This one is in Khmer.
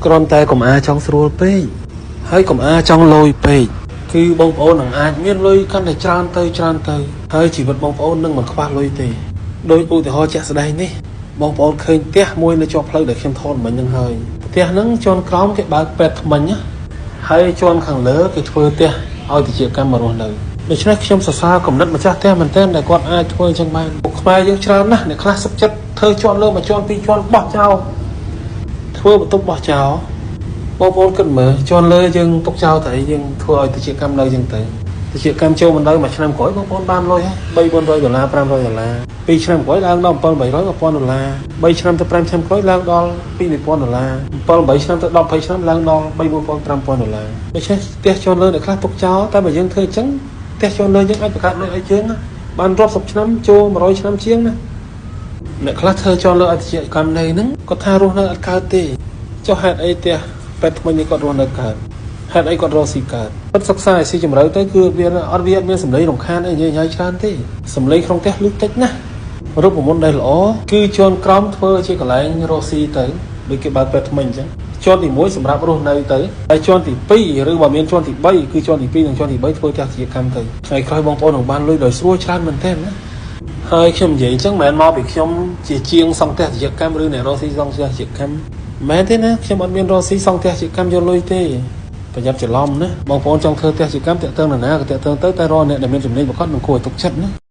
គ្រាន់តែកុំអាចង់ស្រួលពេកហើយកុំអាចង់លយពេកគឺបងប្អូននឹងអាចមានលុយកាន់តែច្រើនទៅហើយជីវិតបងប្អូននឹងមិនខ្វះលុយទេដោយឧទាហរណ៍ជាក់ស្ដែងនេះបងប្អូនឃើញផ្ទះមួយនៅជាប់ផ្លូវដែលខ្ញុំថតមិញហ្នឹងហើយផ្ទះហ្នឹងជាន់ក្រោមគេបើកពេទ្យថ្មិញណាហើយជាន់ខាងលើគេធ្វើផ្ទះឲ្យតិចកម្មមករស់នៅដូច្នេះខ្ញុំសរសើរគំនិតម្ចាស់ផ្ទះមែនទែនដែលគាត់អាចធ្វើអញ្ចឹងបានពួកខ្មែរយើងច្រើនណាស់អ្នកខ្លះសុខចិត្តធ្វើជាន់លើមួយជាន់ពីរជាន់បោះចោលធ្វើបន្ទប់បោះចោលបងប្អូនគិតមើលជាន់លើយើងទុកចោលតែយើងធ្វើឲ្យតិចកម្មនៅអញ្ចឹងទៅតិចកម្មចូលមិនដល់មួយឆ្នាំក្រោយបងប្អូនបានលុយហើយ$300-400 $500 2ឆ្នាំក្រោយឡើងដល់$700-$1000 3ឆ្នាំទៅ5ឆ្នាំក្រោយឡើងដល់$2000 7-8ឆ្នាំទៅ10-20ឆ្នាំឡើងដល់$3,000-5,000ដូច្នេះផ្ទះជាន់លើអ្នកខ្លះទុកចោលតែបើយើងធ្វើអញ្ចឹងផ្ទះជាន់លើយើងអាចបង្កើតលុយឲ្យយើងបានរាប់សិបឆ្នាំចូល100ឆ្នាំជាងណាអ្នកខ្លះធ្វើជាន់លើអតិថិកម្មនៃហ្នឹងគាត់ថារស់នៅអត់កើតទេចុះហេតុអីផ្ទះពេទ្យថ្មីនេះគាត់រស់នៅកើតហេតុអីគាត់រស់ស៊ីកើតគាត់សិក្សាឲ្យស៊ីជម្រៅទៅគឺវាអត់មានសម្លេងរំខានអីនិយាយច្រើនទេសម្លេងក្នុងផ្ទះលឺតិចណាស់រូបមន្តដែលល្អគឺជាន់ក្រោមធ្វើជាកន្លែងរស់ស៊ីទៅដូចគេបើកពេទ្យថ្មីអញ្ចឹងជាន់ទី1សម្រាប់រស់នៅទៅហើយជាន់ទី2ឬបើមានជាន់ទី3គឺជាន់ទី2និងជាន់ទី3ធ្វើផ្ទះជាកម្មទៅថ្ងៃក្រោយបងប្អូននឹងបានលុយដោយស្រួលច្រើនមែនទែនណាហើយខ្ញុំនិយាយអញ្ចឹងមិនមែនមកពីខ្ញុំជាជាងសង់ផ្ទះជាកម្មឬអ្នករស់ស៊ីសង់ផ្ទះជាកម្មមែនទេណាខ្ញុំអត់មានរស់ស៊ីសង់ផ្ទះជាកម្មយកលុយទេប្រយ័ត្នច្រឡំណាបងប្អូនចង់ធ្វើផ្ទះជាកម្មតាក់ទងនរណាក៏តាក់ទងទៅតែរកអ្នកដែលមានចំណេញបំផុតនឹងគួរឲ្យទុកចិត្តណា